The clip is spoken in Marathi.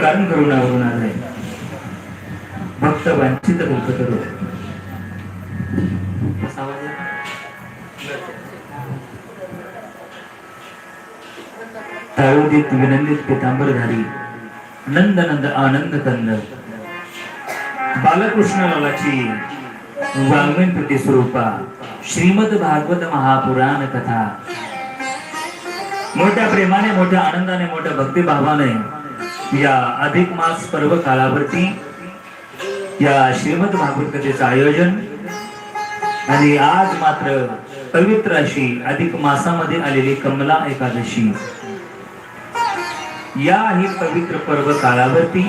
कारण करुणावरून आलाय भक्त वंचित कल्पतरू ताळोदित विनंदित पितांबरधारी नंद नंद आनंद कंद बालकृष्ण लालाची वाङ्मयीन प्रतिस्वरूपा श्रीमद भागवत महापुराण कथा मोठ्या प्रेमाने मोठ्या आनंदाने मोठ्या भक्तिभावाने या अधिक मास पर्व कालावरती या श्रीमद भागवत कथेचं आयोजन आणि आज मात्र पवित्र अशी अधिक मासामध्ये आलेली कमला एकादशी या ही पवित्र पर्व कालावरती